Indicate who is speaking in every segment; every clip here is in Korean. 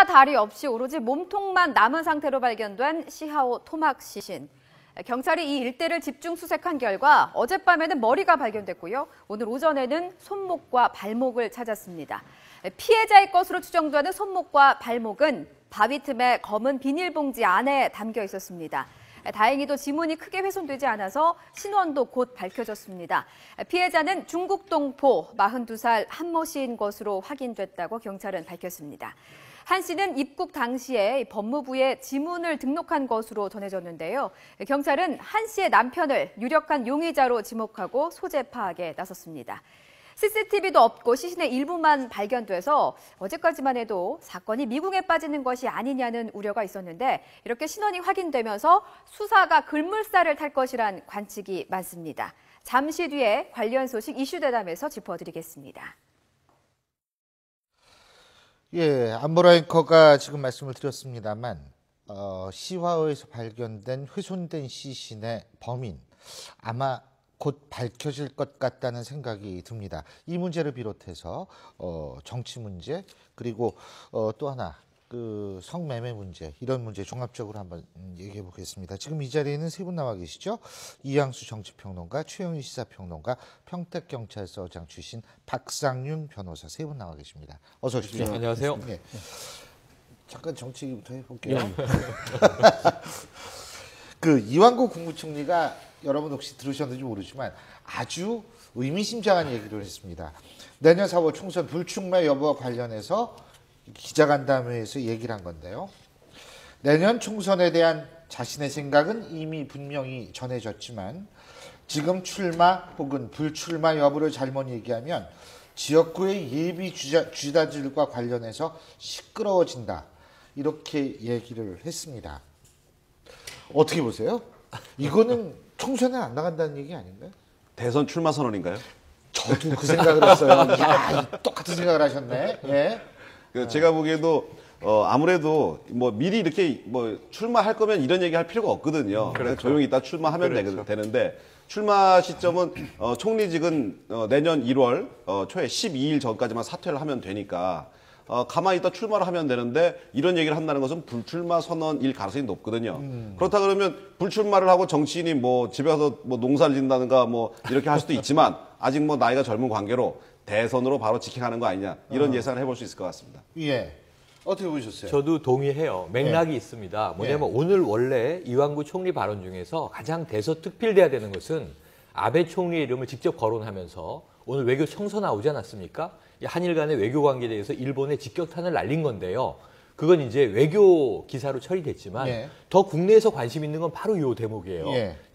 Speaker 1: 다리 없이 오로지 몸통만 남은 상태로 발견된 시하오 토막 시신. 경찰이 이 일대를 집중 수색한 결과 어젯밤에는 머리가 발견됐고요. 오늘 오전에는 손목과 발목을 찾았습니다. 피해자의 것으로 추정되는 손목과 발목은 바위 틈에 검은 비닐봉지 안에 담겨 있었습니다. 다행히도 지문이 크게 훼손되지 않아서 신원도 곧 밝혀졌습니다. 피해자는 중국 동포 42살 한모 씨인 것으로 확인됐다고 경찰은 밝혔습니다. 한 씨는 입국 당시에 법무부에 지문을 등록한 것으로 전해졌는데요. 경찰은 한 씨의 남편을 유력한 용의자로 지목하고 소재 파악에 나섰습니다. CCTV도 없고 시신의 일부만 발견돼서 어제까지만 해도 사건이 미궁에 빠지는 것이 아니냐는 우려가 있었는데 이렇게 신원이 확인되면서 수사가 급물살을 탈 것이란 관측이 많습니다. 잠시 뒤에 관련 소식 이슈대담에서 짚어드리겠습니다.
Speaker 2: 예, 안보라 앵커가 지금 말씀을 드렸습니다만 시화호에서 발견된 훼손된 시신의 범인 아마 곧 밝혀질 것 같다는 생각이 듭니다. 이 문제를 비롯해서 정치 문제 그리고 또 하나 그 성매매 문제 이런 문제 종합적으로 한번 얘기해 보겠습니다. 지금 이 자리에는 세 분 나와 계시죠. 이양수 정치평론가, 최영희 시사평론가, 평택경찰서장 출신 박상윤 변호사 세 분 나와 계십니다. 어서 오십시오.
Speaker 3: 네, 안녕하세요.
Speaker 2: 네. 잠깐 정치 얘기부터 해볼게요.
Speaker 3: 네.
Speaker 2: 그 이완구 국무총리가 여러분 혹시 들으셨는지 모르지만 아주 의미심장한 얘기를 했습니다. 내년 4월 총선 불출마 여부와 관련해서 기자간담회에서 얘기를 한 건데요. 내년 총선에 대한 자신의 생각은 이미 분명히 전해졌지만 지금 출마 혹은 불출마 여부를 잘못 얘기하면 지역구의 예비 주자들과 관련해서 시끄러워진다. 이렇게 얘기를 했습니다. 어떻게 보세요? 이거는 총선에 안 나간다는 얘기 아닌가요?
Speaker 4: 대선 출마 선언인가요?
Speaker 2: 저도 그 생각을 했어요. 야, 똑같은 생각을 하셨네. 예.
Speaker 4: 제가 보기에도 아무래도 뭐 미리 이렇게 뭐 출마할 거면 이런 얘기 할 필요가 없거든요. 그렇죠. 조용히 있다 출마하면
Speaker 3: 그렇죠.
Speaker 4: 되는데 출마 시점은 총리직은 내년 1월 초에 12일 전까지만 사퇴를 하면 되니까 가만히 있다 출마를 하면 되는데 이런 얘기를 한다는 것은 불출마 선언일 가능성이 높거든요. 그렇다 그러면 불출마를 하고 정치인이 뭐 집에 가서 뭐 농사를 짓는다든가 뭐 이렇게 할 수도 있지만 아직 뭐 나이가 젊은 관계로 대선으로 바로 직행하는 거 아니냐 이런 예상을 해볼 수 있을 것 같습니다.
Speaker 2: 예. 어떻게 보셨어요?
Speaker 3: 저도 동의해요. 맥락이 있습니다. 뭐냐면 오늘 원래 이완구 총리 발언 중에서 가장 대서특필돼야 되는 것은 아베 총리의 이름을 직접 거론하면서 오늘 외교 청서 나오지 않았습니까? 한일 간의 외교 관계에 대해서 일본에 직격탄을 날린 건데요. 그건 이제 외교 기사로 처리됐지만 더 국내에서 관심 있는 건 바로 이 대목이에요.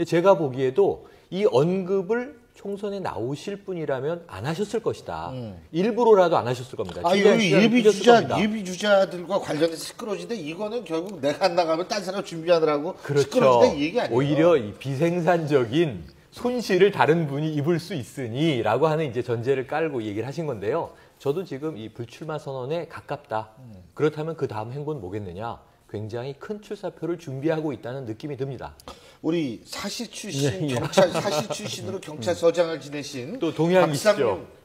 Speaker 3: 제가 보기에도 이 언급을 총선에 나오실 분이라면 안 하셨을 것이다. 일부러라도 안 하셨을 겁니다.
Speaker 2: 여기 예비주자들과 관련해서 시끄러워지는데 이거는 결국 내가 안 나가면 딴 사람 준비하느라고 시끄러워진다 이 얘기 아니에요?
Speaker 3: 오히려 이 비생산적인 손실을 다른 분이 입을 수 있으니 라고 하는 이제 전제를 깔고 얘기를 하신 건데요. 저도 지금 이 불출마 선언에 가깝다. 그렇다면 그 다음 행보는 뭐겠느냐. 굉장히 큰 출사표를 준비하고 있다는 느낌이 듭니다.
Speaker 2: 우리 사시 출신 사시 출신으로 경찰서장을 지내신
Speaker 3: 또 동양이시죠.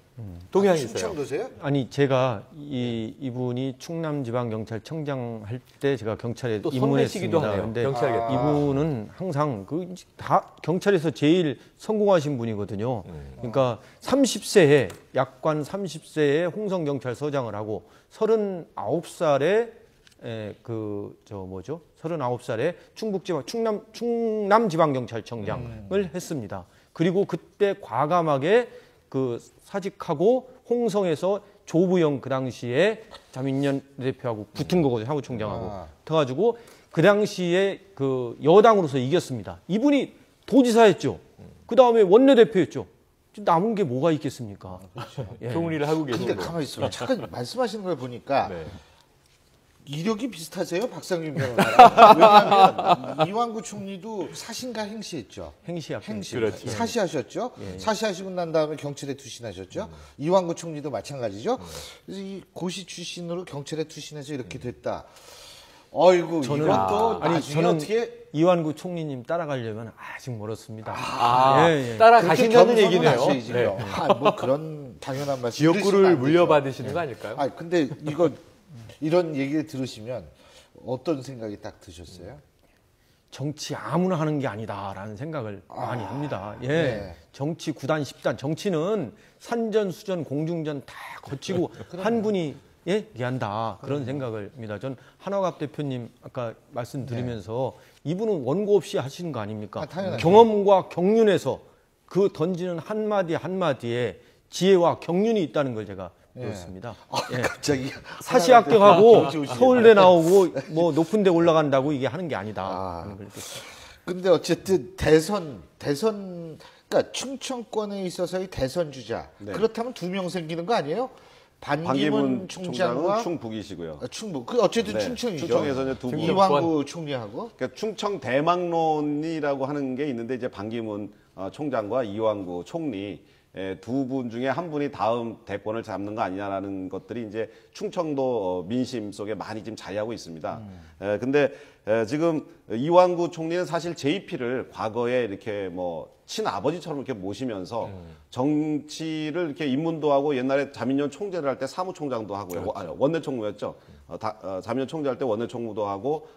Speaker 3: 동양이세요.
Speaker 2: 충청도세요?
Speaker 5: 아니 제가 이분이 충남지방경찰청장 할 때 제가 경찰에 입문했습니다.
Speaker 3: 그런데
Speaker 5: 이분은 항상 다 경찰에서 제일 성공하신 분이거든요. 그러니까 30세에 약관 30세에 홍성 경찰서장을 하고 39살에 39살에 충남지방경찰청장을 했습니다. 그리고 그때 과감하게 사직하고 홍성에서 조부영 그 당시에 자민련 대표하고 붙은 거거든요. 사무총장하고. 붙어가지고 그 당시에 여당으로서 이겼습니다. 이분이 도지사였죠. 그 다음에 원내대표였죠. 남은 게 뭐가 있겠습니까?
Speaker 3: 그렇죠. 총리를 하고 계시고.
Speaker 2: 근데 가만히 있어요. 잠깐 말씀하시는 걸 보니까 이력이 비슷하세요, 박상윤 변호사랑. 왜냐하면 이완구 총리도 사신가 행시했죠. 행시.
Speaker 3: 그렇죠.
Speaker 2: 사시하셨죠. 사시하시고 난 다음에 경찰에 투신하셨죠. 이완구 총리도 마찬가지죠. 그래서 이 고시 출신으로 경찰에 투신해서 이렇게 됐다. 어이구, 이것도
Speaker 5: 저는
Speaker 2: 어떻게
Speaker 5: 이완구 총리님 따라가려면 아직 멀었습니다.
Speaker 3: 따라가신다는 얘기네요.
Speaker 2: 뭐 그런 당연한 말씀.
Speaker 3: 지역구를 물려받으시는 거 아닐까요?
Speaker 2: 근데 이거 이런 얘기를 들으시면 어떤 생각이 딱 드셨어요?
Speaker 5: 정치 아무나 하는 게 아니다라는 생각을 많이 합니다. 예.
Speaker 2: 네.
Speaker 5: 정치 9단, 10단. 정치는 산전수전, 공중전 다 거치고 한 분이 얘기한다. 그런 생각을 합니다. 전 한화갑 대표님 아까 말씀드리면서 이분은 원고 없이 하시는 거 아닙니까?
Speaker 2: 당연하죠.
Speaker 5: 경험과 경륜에서 그 던지는 한마디 한마디에 지혜와 경륜이 있다는 걸 제가 배웠습니다. 예.
Speaker 2: 갑자기
Speaker 5: 사시 합격하고 서울대 나오고 뭐 높은 데 올라간다고 이게 하는 게 아니다. 그런 걸 느꼈어요.
Speaker 2: 근데 어쨌든 대선 그러니까 충청권에 있어서의 대선 주자 그렇다면 2명 생기는 거 아니에요? 반기문 총장과
Speaker 4: 총장은 충북이시고요.
Speaker 2: 충북. 그 어쨌든
Speaker 4: 네,
Speaker 2: 충청이죠.
Speaker 4: 충청에서 이제 두 분.
Speaker 2: 이왕구 총리하고.
Speaker 4: 그러니까 충청 대망론이라고 하는 게 있는데 이제 반기문 총장과 이완구 총리 두 분 중에 한 분이 다음 대권을 잡는 거 아니냐라는 것들이 이제 충청도 민심 속에 많이 지금 자리하고 있습니다. 근데 지금 이완구 총리는 사실 JP를 과거에 이렇게 뭐 친아버지처럼 이렇게 모시면서 정치를 이렇게 입문도 하고 옛날에 자민련 총재를 할 때 사무총장도 하고요.
Speaker 3: 그렇죠.
Speaker 4: 원내총무였죠. 자민련 총재 할 때 원내총무도 하고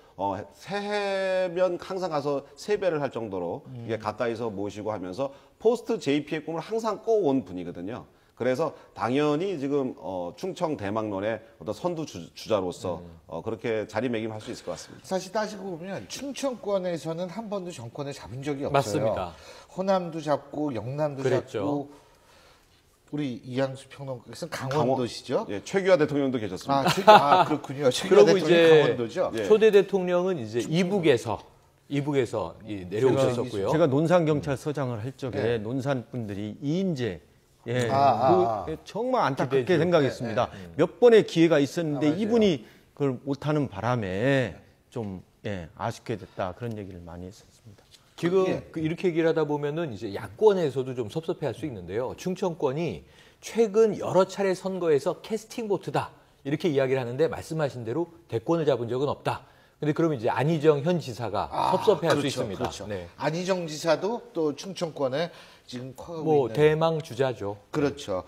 Speaker 4: 새해면 항상 가서 세배를 할 정도로 이게 가까이서 모시고 하면서 포스트 JP의 꿈을 항상 꿔온 분이거든요. 그래서 당연히 지금 충청 대망론의 어떤 선두 주자로서 그렇게 자리매김할 수 있을 것 같습니다.
Speaker 2: 사실 따지고 보면 충청권에서는 한 번도 정권을 잡은 적이 없어요.
Speaker 3: 맞습니다.
Speaker 2: 호남도 잡고 영남도
Speaker 3: 그랬죠.
Speaker 2: 잡고 우리 이양수 평론가께서는 강원도시죠?
Speaker 4: 예, 최규하 대통령도 계셨습니다.
Speaker 2: 그렇군요. 최규하
Speaker 3: 그리고
Speaker 2: 대통령이
Speaker 3: 이제
Speaker 2: 강원도죠.
Speaker 4: 예.
Speaker 3: 초대 대통령은 이제 이북에서 내려오셨었고요.
Speaker 5: 제가 논산경찰서장을 할 적에 논산 분들이 이인재 정말 안타깝게
Speaker 3: 기대죠.
Speaker 5: 생각했습니다. 몇 번의 기회가 있었는데 이분이 그걸 못하는 바람에 좀 아쉽게 됐다 그런 얘기를 많이 했었습니다.
Speaker 3: 지금 이렇게 얘기를 하다 보면은 이제 야권에서도 좀 섭섭해할 수 있는데요. 충청권이 최근 여러 차례 선거에서 캐스팅 보트다 이렇게 이야기를 하는데 말씀하신 대로 대권을 잡은 적은 없다. 근데 그러면 이제 안희정 현 지사가 섭섭해할 수 있습니다.
Speaker 2: 그렇죠.
Speaker 3: 네.
Speaker 2: 안희정 지사도 또 충청권에 지금 커가고
Speaker 3: 뭐
Speaker 2: 있는.
Speaker 3: 대망 주자죠.
Speaker 2: 그렇죠.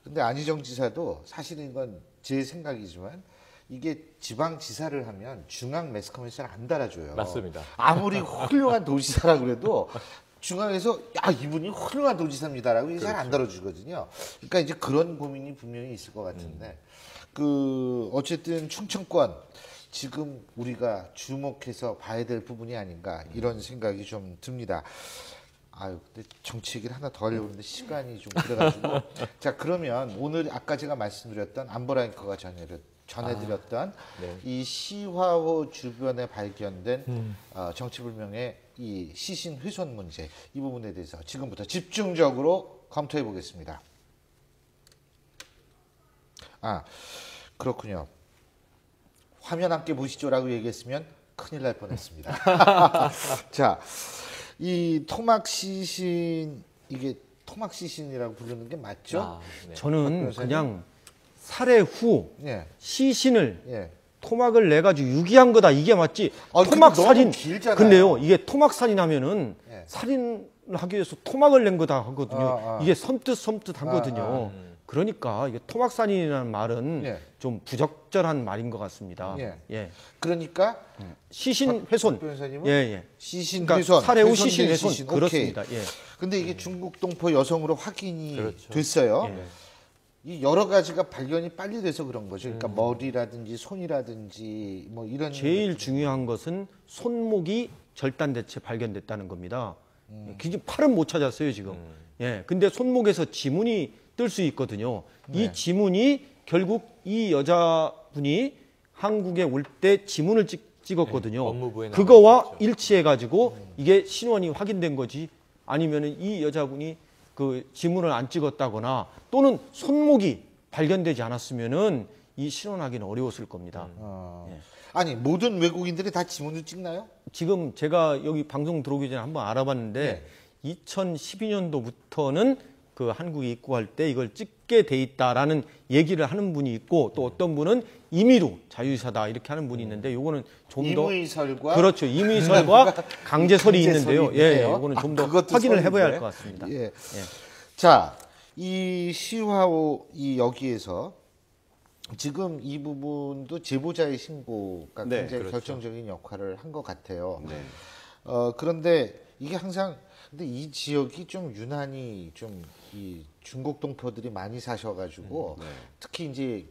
Speaker 2: 근데 안희정 지사도 사실은 이건 제 생각이지만 이게 지방지사를 하면 중앙 매스컴에서 잘 안 달아줘요.
Speaker 3: 맞습니다.
Speaker 2: 아무리 훌륭한 도지사라 그래도 중앙에서 이분이 훌륭한 도지사입니다라고 잘 안 다뤄주거든요. 그러니까 이제 그런 고민이 분명히 있을 것 같은데 어쨌든 충청권 지금 우리가 주목해서 봐야 될 부분이 아닌가 이런 생각이 좀 듭니다. 근데 정치 얘기를 하나 더 하려고 했는데 시간이 좀 그래가지고 자 그러면 오늘 아까 제가 말씀드렸던 안보라잉커가 전해드렸던 이 시화호 주변에 발견된 정치불명의 이 시신 훼손 문제 이 부분에 대해서 지금부터 집중적으로 검토해 보겠습니다. 그렇군요. 화면 함께 보시죠라고 얘기했으면 큰일 날 뻔했습니다. 자, 이 토막 시신 이게 토막 시신이라고 부르는 게 맞죠?
Speaker 5: 저는 그냥 살해 후 시신을 토막을 내 가지고 유기한 거다 이게 맞지. 토막 살인. 근데요 이게 토막 살인하면은 살인을 하기 위해서 토막을 낸 거다 하거든요. 이게 섬뜩하거든요. 그러니까 이게 토막 살인이라는 말은 좀 부적절한 말인 것 같습니다.
Speaker 2: 그러니까
Speaker 5: 시신 훼손.
Speaker 2: 시신
Speaker 5: 그러니까
Speaker 2: 훼손.
Speaker 5: 살해 후 시신 훼손. 그렇습니다.
Speaker 2: 근데 이게 중국 동포 여성으로 확인이 됐어요. 이 여러 가지가 발견이 빨리 돼서 그런 거죠. 그러니까 머리라든지 손이라든지 뭐 이런.
Speaker 5: 제일 중요한 것은 손목이 절단된 채 발견됐다는 겁니다. 팔은 못 찾았어요 지금. 근데 손목에서 지문이 뜰 수 있거든요. 이 지문이 결국 이 여자분이 한국에 올 때 지문을 찍었거든요.
Speaker 3: 법무부에
Speaker 5: 그거와
Speaker 3: 나왔죠.
Speaker 5: 일치해가지고 이게 신원이 확인된 거지. 아니면은 이 여자분이 그 지문을 안 찍었다거나 또는 손목이 발견되지 않았으면은 이 신원하기는 어려웠을 겁니다.
Speaker 2: 아니 모든 외국인들이 다 지문을 찍나요?
Speaker 5: 지금 제가 여기 방송 들어오기 전에 한번 알아봤는데 2012년도부터는 그 한국에 입국할 때 이걸 찍게 돼 있다라는 얘기를 하는 분이 있고 또 어떤 분은 임의로 자유사다 이렇게 하는 분이 있는데 요거는 좀 더
Speaker 2: 임의설과
Speaker 5: 그렇죠. 임의설과 강제설이 있는데요. 요거는 좀 더 확인을 해봐야 할 것 같습니다.
Speaker 2: 자, 이 시화호 이 여기에서 지금 이 부분도 제보자의 신고가
Speaker 4: 네,
Speaker 2: 굉장히
Speaker 3: 그렇죠.
Speaker 2: 결정적인 역할을 한 것 같아요.
Speaker 4: 네.
Speaker 2: 그런데 이게 항상 근데 이 지역이 좀 유난히 좀 이 중국 동포들이 많이 사셔가지고
Speaker 4: 네.
Speaker 2: 특히 이제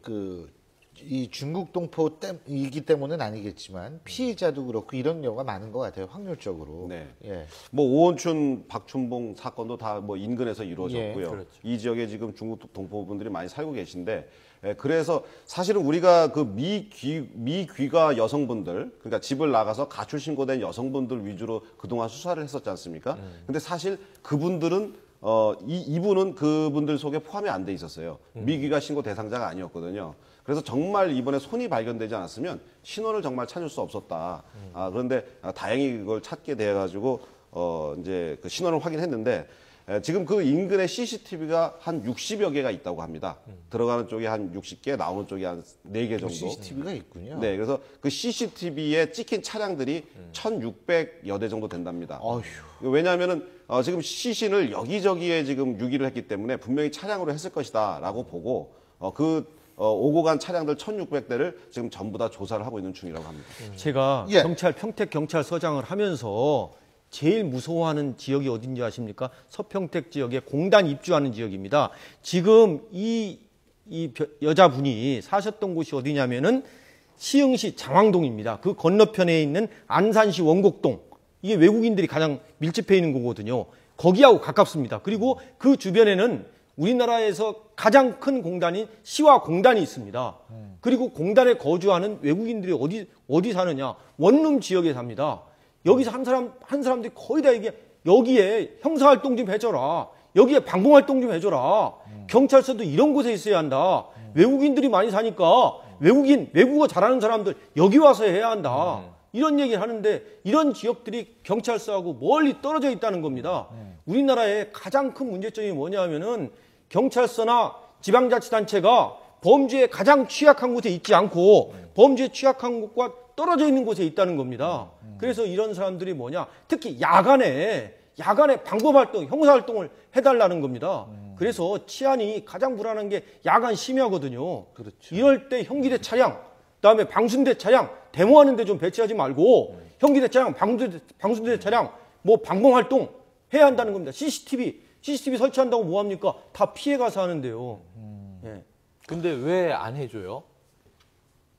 Speaker 2: 이 중국 동포이기 때문은 아니겠지만 피해자도 그렇고 이런 경우가 많은 것 같아요. 확률적으로.
Speaker 4: 네.
Speaker 2: 예.
Speaker 4: 뭐 오원춘, 박춘봉 사건도 다 뭐 인근에서 이루어졌고요.
Speaker 2: 예,
Speaker 3: 그렇죠.
Speaker 4: 이 지역에 지금 중국 동포분들이 많이 살고 계신데, 그래서 사실은 우리가 그 미귀가 여성분들, 그러니까 집을 나가서 가출 신고된 여성분들 위주로 그동안 수사를 했었지 않습니까? 근데 사실 그분들은 이분은 그분들 속에 포함이 안 돼 있었어요. 미귀가 신고 대상자가 아니었거든요. 그래서 정말 이번에 손이 발견되지 않았으면 신원을 정말 찾을 수 없었다. 그런데 다행히 그걸 찾게 돼가지고 이제 그 신원을 확인했는데 지금 그 인근에 CCTV가 한 60여 개가 있다고 합니다. 들어가는 쪽에 한 60개, 나오는 쪽에 한 4개 정도.
Speaker 2: CCTV가 있군요.
Speaker 4: 네, 그래서 그 CCTV에 찍힌 차량들이 1,600여 대 정도 된답니다.
Speaker 2: 어휴.
Speaker 4: 왜냐하면은 지금 시신을 여기저기에 지금 유기를 했기 때문에 분명히 차량으로 했을 것이다라고 보고 오고 간 차량들 1,600대를 지금 전부 다 조사를 하고 있는 중이라고 합니다.
Speaker 5: 제가
Speaker 2: 예.
Speaker 5: 평택 경찰서장을 하면서 제일 무서워하는 지역이 어딘지 아십니까? 서평택 지역에 공단 입주하는 지역입니다. 지금 이 여자분이 사셨던 곳이 어디냐면은 시흥시 장왕동입니다. 그 건너편에 있는 안산시 원곡동. 이게 외국인들이 가장 밀집해 있는 거거든요. 거기하고 가깝습니다. 그리고 그 주변에는 우리나라에서 가장 큰 공단인 시화공단이 있습니다. 그리고 공단에 거주하는 외국인들이 어디 사느냐? 원룸 지역에 삽니다. 여기서 한 사람들이 거의 다 여기에 형사활동 좀 해줘라. 여기에 방공활동 좀 해줘라. 경찰서도 이런 곳에 있어야 한다. 외국인들이 많이 사니까 외국어 잘하는 사람들 여기 와서 해야 한다. 이런 얘기를 하는데 이런 지역들이 경찰서하고 멀리 떨어져 있다는 겁니다. 우리나라의 가장 큰 문제점이 뭐냐면은 경찰서나 지방자치단체가 범죄에 가장 취약한 곳에 있지 않고 범죄에 취약한 곳과 떨어져 있는 곳에 있다는 겁니다. 그래서 이런 사람들이 뭐냐? 특히 야간에 방법활동, 형사활동을 해달라는 겁니다. 그래서 치안이 가장 불안한 게 야간 심야거든요.
Speaker 2: 그렇죠.
Speaker 5: 이럴 때 형기대 차량, 그다음에 방순대 차량, 데모하는 데 좀 배치하지 말고 형기대 차량, 방순대 차량, 뭐 방공활동 해야 한다는 겁니다. CCTV 설치한다고 뭐합니까? 다 피해가서 하는데요. 예.
Speaker 3: 근데 왜 안 해줘요?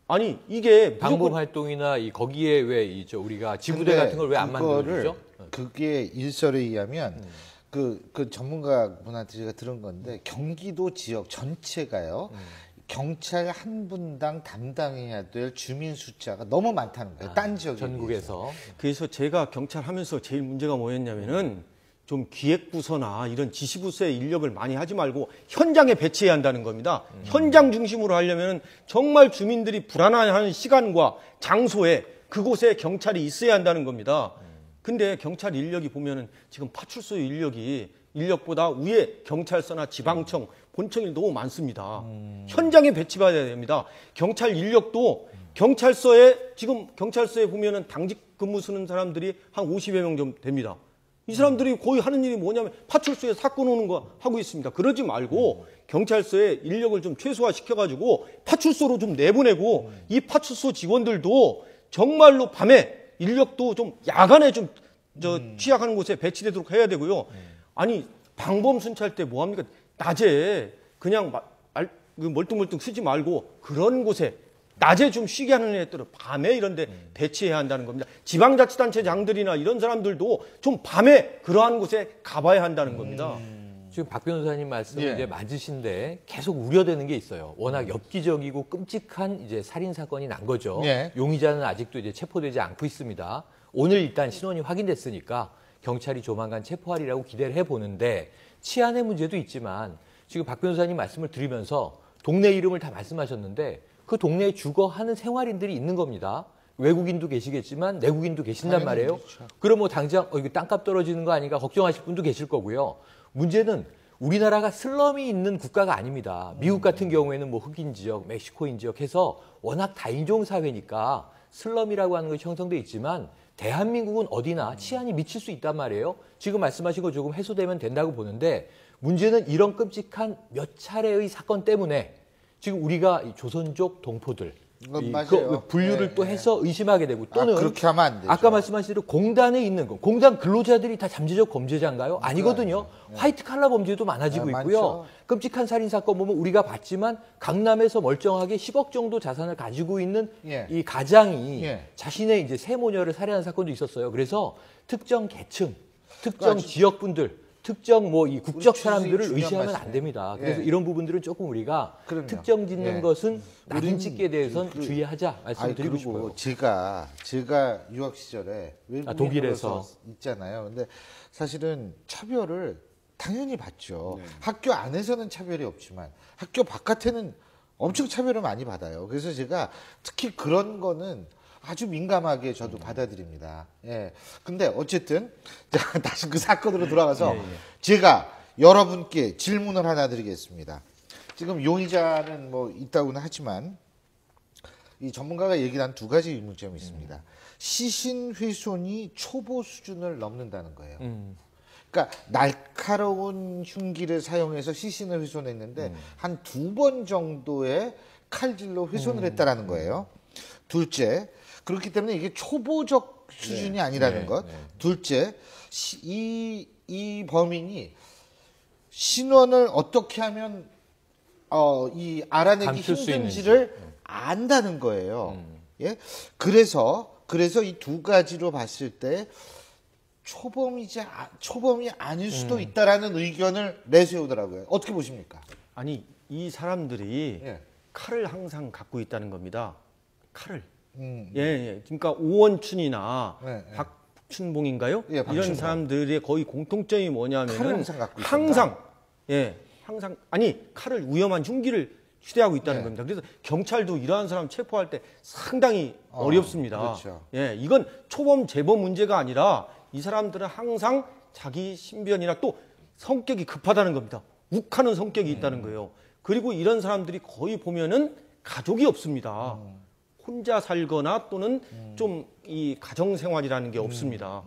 Speaker 5: 아니 이게
Speaker 3: 방법 활동이나 거기에 왜 우리가 지부대 같은 걸 왜 안 만들어주죠?
Speaker 2: 그게 일설에 의하면 그 전문가 분한테 제가 들은 건데 경기도 지역 전체가요. 경찰 한 분당 담당해야 될 주민 숫자가 너무 많다는 거예요. 딴 지역에
Speaker 3: 전국에서.
Speaker 5: 그래서 제가 경찰 하면서 제일 문제가 뭐였냐면은 좀 기획부서나 이런 지시부서의 인력을 많이 하지 말고 현장에 배치해야 한다는 겁니다. 현장 중심으로 하려면 정말 주민들이 불안해하는 시간과 장소에 그곳에 경찰이 있어야 한다는 겁니다. 근데 경찰 인력이 보면은 지금 파출소 인력보다 위에 경찰서나 지방청, 본청이 너무 많습니다. 현장에 배치받아야 됩니다. 경찰 인력도 지금 경찰서에 보면은 당직 근무 쓰는 사람들이 한 50여 명 정도 됩니다. 이 사람들이 거의 하는 일이 뭐냐면 파출소에 사건 오는 거 하고 있습니다. 그러지 말고 경찰서에 인력을 좀 최소화시켜가지고 파출소로 좀 내보내고 이 파출소 직원들도 정말로 밤에 인력도 좀 야간에 좀 취약하는 곳에 배치되도록 해야 되고요. 아니 방범 순찰 때 뭐합니까? 낮에 그냥 멀뚱멀뚱 쓰지 말고 그런 곳에 낮에 좀 쉬게 하는 애들은 밤에 이런 데 배치해야 한다는 겁니다. 지방자치단체장들이나 이런 사람들도 좀 밤에 그러한 곳에 가봐야 한다는 겁니다.
Speaker 3: 지금 박 변호사님 말씀이 이제 맞으신데 계속 우려되는 게 있어요. 워낙 엽기적이고 끔찍한 이제 살인 사건이 난 거죠.
Speaker 2: 예.
Speaker 3: 용의자는 아직도 이제 체포되지 않고 있습니다. 오늘 일단 신원이 확인됐으니까 경찰이 조만간 체포하리라고 기대를 해보는데 치안의 문제도 있지만 지금 박 변호사님 말씀을 들으면서 동네 이름을 다 말씀하셨는데 그 동네에 주거하는 생활인들이 있는 겁니다. 외국인도 계시겠지만 내국인도 계신단 말이에요.
Speaker 2: 그렇죠.
Speaker 3: 그럼 뭐 당장 이거 땅값 떨어지는 거 아닌가 걱정하실 분도 계실 거고요. 문제는 우리나라가 슬럼이 있는 국가가 아닙니다. 미국 같은 경우에는 뭐 흑인 지역, 멕시코인 지역 해서 워낙 다인종 사회니까 슬럼이라고 하는 것이 형성돼 있지만 대한민국은 어디나 치안이 미칠 수 있단 말이에요. 지금 말씀하신 거 조금 해소되면 된다고 보는데 문제는 이런 끔찍한 몇 차례의 사건 때문에 지금 우리가 이 조선족 동포들
Speaker 2: 맞아요.
Speaker 3: 그 분류를
Speaker 2: 네,
Speaker 3: 또 해서 의심하게 되고 또는
Speaker 2: 그렇게 하면 안 되죠.
Speaker 3: 아까 말씀하신 대로 공단에 있는 거, 공단 근로자들이 다 잠재적 범죄자인가요? 아니거든요. 화이트 칼라 범죄도 많아지고 있고요.
Speaker 2: 많죠.
Speaker 3: 끔찍한 살인 사건 보면 우리가 봤지만 강남에서 멀쩡하게 10억 정도 자산을 가지고 있는 이 가장이 자신의 이제 세모녀를 살해한 사건도 있었어요. 그래서 특정 계층, 특정 지역분들, 특정 뭐 이 국적 사람들을 의심하면 안 됩니다. 그래서 이런 부분들은 조금 우리가
Speaker 2: 그럼요.
Speaker 3: 특정 짓는 것은 낙인 찍기에 대해서는 주의하자 말씀드리고
Speaker 2: 그리고
Speaker 3: 싶어요.
Speaker 2: 제가 유학 시절에
Speaker 3: 독일에서
Speaker 2: 외국에서 있잖아요. 근데 사실은 차별을 당연히 받죠.
Speaker 4: 네.
Speaker 2: 학교 안에서는 차별이 없지만 학교 바깥에는 엄청 차별을 많이 받아요. 그래서 제가 특히 그런 거는 아주 민감하게 저도 받아들입니다. 예. 근데 어쨌든 자, 다시 그 사건으로 돌아가서 제가 여러분께 질문을 하나 드리겠습니다. 지금 용의자는 뭐 있다고는 하지만 이 전문가가 얘기한 두 가지 의문점이 있습니다. 시신 훼손이 초보 수준을 넘는다는 거예요. 그러니까 날카로운 흉기를 사용해서 시신을 훼손했는데 한 2번 정도의 칼질로 훼손을 했다라는 거예요. 둘째, 그렇기 때문에 이게 초보적 수준이 아니라는 것. 둘째, 이 범인이 신원을 어떻게 하면 이 알아내기
Speaker 3: 감출 수
Speaker 2: 힘든지를 안다는 거예요. 예? 그래서 이 두 가지로 봤을 때 초범이 아닐 수도 있다라는 의견을 내세우더라고요. 어떻게 보십니까?
Speaker 5: 아니 이 사람들이
Speaker 2: 예.
Speaker 5: 칼을 항상 갖고 있다는 겁니다. 칼을. 예. 그러니까 오원춘이나 박춘봉인가요?
Speaker 2: 예, 박춘봉.
Speaker 5: 이런 사람들의 거의 공통점이
Speaker 2: 칼을
Speaker 5: 뭐냐면은
Speaker 2: 항상 갖고 있다.
Speaker 5: 항상 아니 칼을 위험한 흉기를 휴대하고 있다는
Speaker 2: 네.
Speaker 5: 겁니다. 그래서 경찰도 이러한 사람 체포할 때 상당히 어렵습니다.
Speaker 2: 그렇죠.
Speaker 5: 예, 이건 초범 재범 문제가 아니라 이 사람들은 항상 자기 신변이나 또 성격이 급하다는 겁니다. 욱하는 성격이 있다는 거예요. 그리고 이런 사람들이 거의 보면은 가족이 없습니다. 혼자 살거나 또는 좀 이 가정 생활이라는 게 없습니다.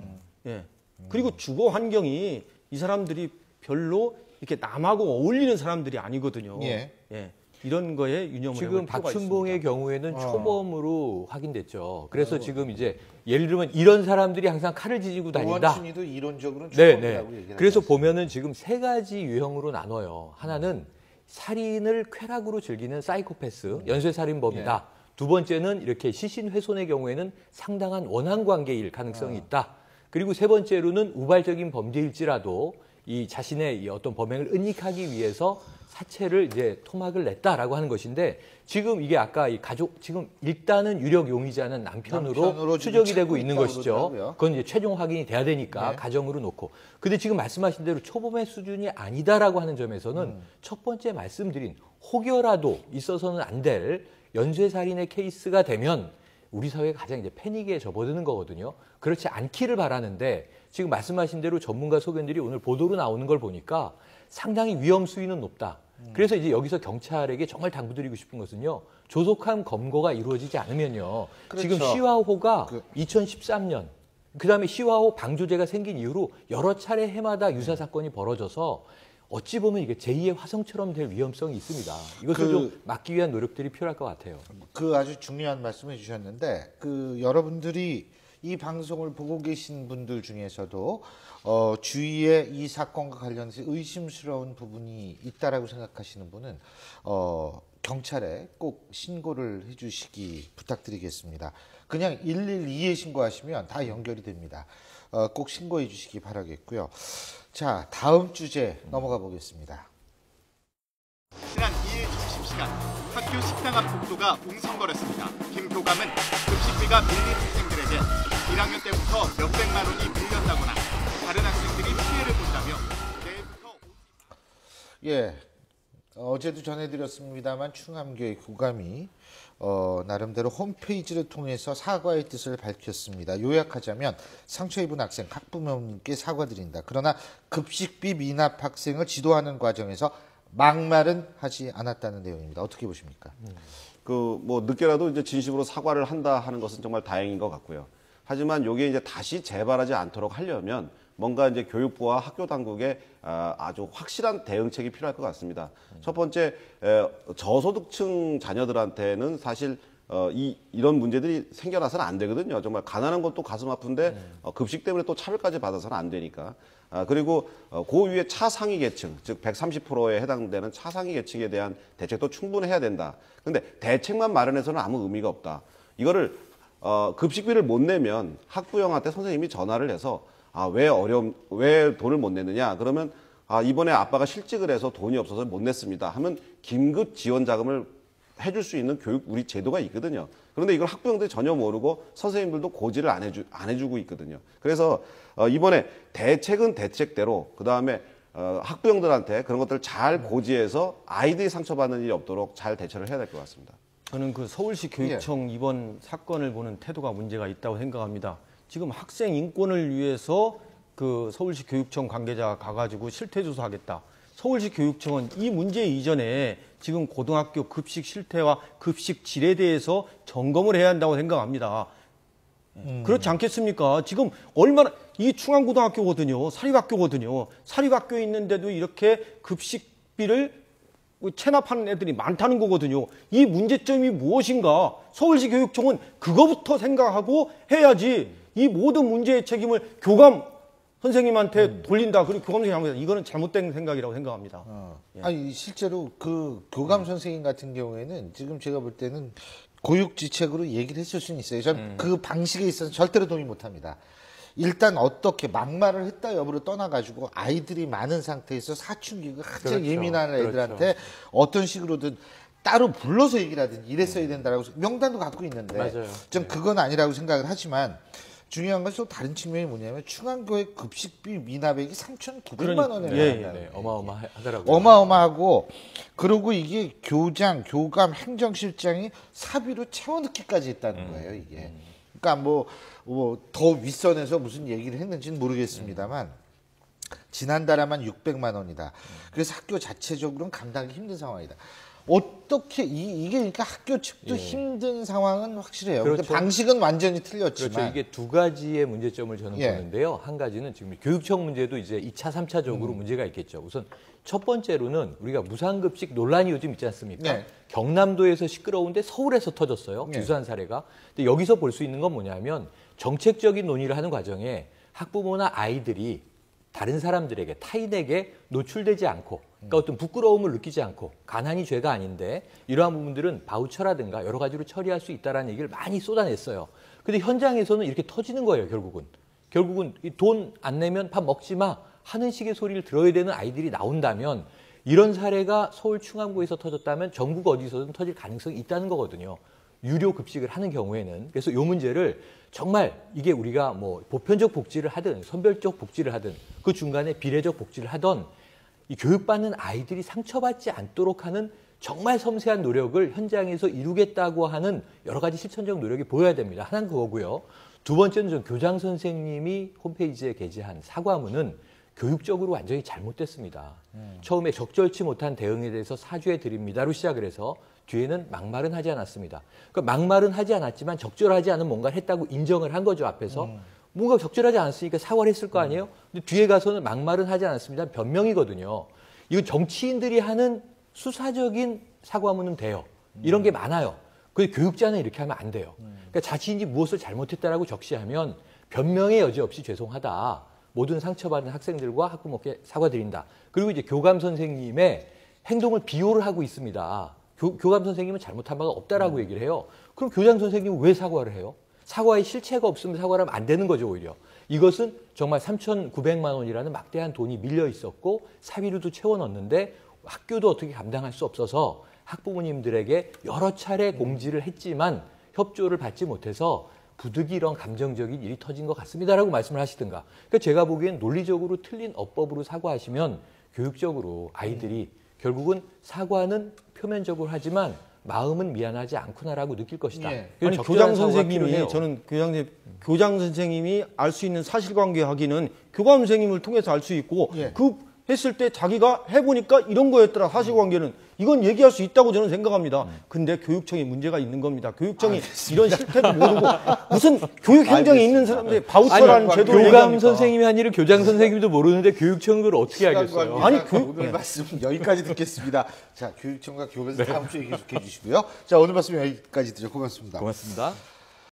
Speaker 5: 예. 그리고 주거 환경이 이 사람들이 별로 이렇게 남하고 어울리는 사람들이 아니거든요.
Speaker 2: 예.
Speaker 5: 예. 이런 거에 유념을
Speaker 3: 지금
Speaker 5: 해볼 필요가
Speaker 3: 박춘봉의
Speaker 5: 있습니다.
Speaker 3: 경우에는 초범으로 확인됐죠. 그래서 지금 이제 예를 들면 이런 사람들이 항상 칼을 지지고 다닌다.
Speaker 2: 오원춘이도 이론적으로는
Speaker 3: 네,
Speaker 2: 초범이라고
Speaker 3: 네.
Speaker 2: 얘기를
Speaker 3: 그래서
Speaker 2: 하지
Speaker 3: 보면은 지금 세 가지 유형으로 나눠요. 하나는 살인을 쾌락으로 즐기는 사이코패스, 연쇄살인범이다. 두 번째는 이렇게 시신 훼손의 경우에는 상당한 원한 관계일 가능성이 있다. 그리고 세 번째로는 우발적인 범죄일지라도 이 자신의 이 어떤 범행을 은닉하기 위해서 사체를 이제 토막을 냈다라고 하는 것인데 지금 이게 아까 이 가족 지금 일단은 유력 용의자는 남편으로 추적이 되고 있는 것이죠.
Speaker 2: 그러더라고요.
Speaker 3: 그건 이제 최종 확인이 돼야 되니까
Speaker 2: 네.
Speaker 3: 가정으로 놓고. 근데 지금 말씀하신 대로 초범의 수준이 아니다라고 하는 점에서는 첫 번째 말씀드린 혹여라도 있어서는 안 될 연쇄살인의 케이스가 되면 우리 사회가 가장 이제 패닉에 접어드는 거거든요. 그렇지 않기를 바라는데 지금 말씀하신 대로 전문가 소견들이 오늘 보도로 나오는 걸 보니까 상당히 위험 수위는 높다. 그래서 이제 여기서 경찰에게 정말 당부드리고 싶은 것은요. 조속한 검거가 이루어지지 않으면요.
Speaker 2: 그렇죠.
Speaker 3: 지금 시화호가 2013년 그다음에 시화호 방조제가 생긴 이후로 여러 차례 해마다 유사 사건이 벌어져서 어찌 보면 이게 제2의 화성처럼 될 위험성이 있습니다. 이것을 좀 막기 위한 노력들이 필요할 것 같아요.
Speaker 2: 그 아주 중요한 말씀을 주셨는데 그 여러분들이 이 방송을 보고 계신 분들 중에서도 주위에 이 사건과 관련해서 의심스러운 부분이 있다라고 생각하시는 분은 경찰에 꼭 신고를 해주시기 부탁드리겠습니다. 그냥 112에 신고하시면 다 연결이 됩니다. 꼭 신고해 주시기 바라겠고요. 자, 다음 주제 넘어가 보겠습니다.
Speaker 6: 지난 2일 점심시간 학교 식당 앞 복도가 웅성거렸습니다. 김 교감은 급식비가 밀린 학생들에게 1학년 때부터 몇백만 원이 밀렸다거나 다른 학생들이 피해를 본다며 내일부터
Speaker 2: 예, 어제도 전해드렸습니다만 충암교회 교감이 나름대로 홈페이지를 통해서 사과의 뜻을 밝혔습니다. 요약하자면 상처 입은 학생, 학부모님께 사과드린다. 그러나 급식비 미납 학생을 지도하는 과정에서 막말은 하지 않았다는 내용입니다. 어떻게 보십니까?
Speaker 4: 그 뭐 늦게라도 이제 진심으로 사과를 한다 하는 것은 정말 다행인 것 같고요. 하지만 이게 이제 다시 재발하지 않도록 하려면 뭔가 이제 교육부와 학교 당국의 아주 확실한 대응책이 필요할 것 같습니다. 첫 번째, 저소득층 자녀들한테는 사실 이런 문제들이 생겨나서는 안 되거든요. 정말 가난한 것도 가슴 아픈데 급식 때문에 또 차별까지 받아서는 안 되니까. 그리고 그 위에 차상위 계층, 즉 130%에 해당되는 차상위 계층에 대한 대책도 충분해야 된다. 근데 대책만 마련해서는 아무 의미가 없다. 이거를 급식비를 못 내면 학부형한테 선생님이 전화를 해서 왜 돈을 못 냈느냐? 그러면 이번에 아빠가 실직을 해서 돈이 없어서 못 냈습니다. 하면 긴급 지원 자금을 해줄 수 있는 우리 제도가 있거든요. 그런데 이걸 학부형들이 전혀 모르고 선생님들도 고지를 안 해주고 있거든요. 그래서 이번에 대책은 대책대로 그다음에 학부형들한테 그런 것들을 잘 고지해서 아이들이 상처받는 일이 없도록 잘 대처를 해야 될 것 같습니다.
Speaker 5: 저는 그 서울시 교육청 이번 사건을 보는 태도가 문제가 있다고 생각합니다. 지금 학생 인권을 위해서 그 서울시 교육청 관계자가 가가지고 실태조사하겠다. 서울시 교육청은 이 문제 이전에 지금 고등학교 급식 실태와 급식 질에 대해서 점검을 해야 한다고 생각합니다. 그렇지 않겠습니까? 지금 얼마나, 이 충암고등학교거든요. 사립학교거든요. 사립학교에 있는데도 이렇게 급식비를 체납하는 애들이 많다는 거거든요. 이 문제점이 무엇인가? 서울시 교육청은 그거부터 생각하고 해야지 이 모든 문제의 책임을 교감 선생님한테 돌린다. 그리고 교감 선생님한테 이거는 잘못된 생각이라고 생각합니다.
Speaker 2: 아니 실제로 그 교감 선생님 같은 경우에는 지금 제가 볼 때는 고육지책으로 얘기를 했을 수는 있어요. 전 그 방식에 있어서 절대로 동의 못합니다. 일단 어떻게 막말을 했다 여부를 떠나가지고 아이들이 많은 상태에서 사춘기가 가장
Speaker 3: 그렇죠.
Speaker 2: 예민한 애들한테 어떤 식으로든 따로 불러서 얘기를 하든지 이랬어야 된다라고 명단도 갖고 있는데
Speaker 3: 맞아요.
Speaker 2: 전 그건 아니라고 생각을 하지만 중요한 것은 또 다른 측면이 뭐냐면 충암교회 급식비 미납액이 3,900만 원에
Speaker 3: 네, 어마어마하더라고요.
Speaker 2: 어마어마하고 그리고 이게 교장, 교감, 행정실장이 사비로 채워넣기까지 했다는 거예요, 이게. 그러니까 뭐 더 윗선에서 무슨 얘기를 했는지는 모르겠습니다만 지난달에만 600만 원이다. 그래서 학교 자체적으로는 감당하기 힘든 상황이다. 어떻게 이게 그러니까 학교 측도 힘든 상황은 확실해요.
Speaker 3: 그렇죠.
Speaker 2: 근데 방식은 완전히 틀렸지만
Speaker 3: 그렇죠. 이게 두 가지의 문제점을 저는 보는데요. 한 가지는 지금 교육청 문제도 이제 2차, 3차적으로 문제가 있겠죠. 우선 첫 번째로는 우리가 무상급식 논란이 요즘 있지 않습니까?
Speaker 2: 네.
Speaker 3: 경남도에서 시끄러운데 서울에서 터졌어요. 유사한 사례가. 근데 여기서 볼 수 있는 건 뭐냐면 정책적인 논의를 하는 과정에 학부모나 아이들이 다른 사람들에게, 타인에게 노출되지 않고, 그러니까 어떤 부끄러움을 느끼지 않고, 가난이 죄가 아닌데 이러한 부분들은 바우처라든가 여러 가지로 처리할 수 있다는 얘기를 많이 쏟아냈어요. 근데 현장에서는 이렇게 터지는 거예요, 결국은. 결국은 돈 안 내면 밥 먹지 마 하는 식의 소리를 들어야 되는 아이들이 나온다면 이런 사례가 서울 충암구에서 터졌다면 전국 어디서든 터질 가능성이 있다는 거거든요. 유료 급식을 하는 경우에는. 그래서 이 문제를 정말 이게 우리가 뭐 보편적 복지를 하든 선별적 복지를 하든 그 중간에 비례적 복지를 하던 이 교육받는 아이들이 상처받지 않도록 하는 정말 섬세한 노력을 현장에서 이루겠다고 하는 여러 가지 실천적 노력이 보여야 됩니다. 하나는 그거고요. 두 번째는 좀 교장 선생님이 홈페이지에 게재한 사과문은 교육적으로 완전히 잘못됐습니다. 처음에 적절치 못한 대응에 대해서 사죄해 드립니다로 시작을 해서 뒤에는 막말은 하지 않았습니다. 그러니까 막말은 하지 않았지만 적절하지 않은 뭔가를 했다고 인정을 한 거죠, 앞에서. 뭔가 적절하지 않았으니까 사과를 했을 거 아니에요? 근데 뒤에 가서는 막말은 하지 않았습니다. 변명이거든요. 이건 정치인들이 하는 수사적인 사과문은 돼요. 이런 게 많아요. 근데 교육자는 이렇게 하면 안 돼요. 그러니까 자신이 무엇을 잘못했다라고 적시하면 변명의 여지 없이 죄송하다. 모든 상처받은 학생들과 학부모께 사과드린다. 그리고 이제 교감 선생님의 행동을 비호를 하고 있습니다. 교감 선생님은 잘못한 바가 없다라고 얘기를 해요. 그럼 교장 선생님은 왜 사과를 해요? 사과의 실체가 없으면 사과를 하면 안 되는 거죠, 오히려. 이것은 정말 3,900만 원이라는 막대한 돈이 밀려 있었고 사비로도 채워 넣었는데 학교도 어떻게 감당할 수 없어서 학부모님들에게 여러 차례 공지를 했지만 협조를 받지 못해서 부득이런 감정적인 일이 터진 것 같습니다라고 말씀을 하시든가. 그러니까 제가 보기엔 논리적으로 틀린 어법으로 사과하시면 교육적으로 아이들이 결국은 사과는 표면적으로 하지만 마음은 미안하지 않구나라고 느낄 것이다.
Speaker 5: 아니, 교장 선생님이 저는 교장 선생님이 알 수 있는 사실관계 확인은 교감 선생님을 통해서 알 수 있고 그 했을 때 자기가 해보니까 이런 거였더라. 사실관계는 이건 얘기할 수 있다고 저는 생각합니다. 근데 교육청에 문제가 있는 겁니다. 교육청이 이런 실태도 모르고 무슨 교육 현장에 있는 사람들이 바우처라는 제도를
Speaker 3: 교감
Speaker 5: 얘기합니까?
Speaker 3: 선생님이 한 일을 교장 선생님도 모르는데 교육청은 그걸 어떻게 알겠어요?
Speaker 2: 아니 오늘 말씀 여기까지 듣겠습니다. 자, 교육청과 교감에서 다음 주에 계속해 주시고요. 자, 오늘 말씀 여기까지 드려 고맙습니다.
Speaker 3: 고맙습니다.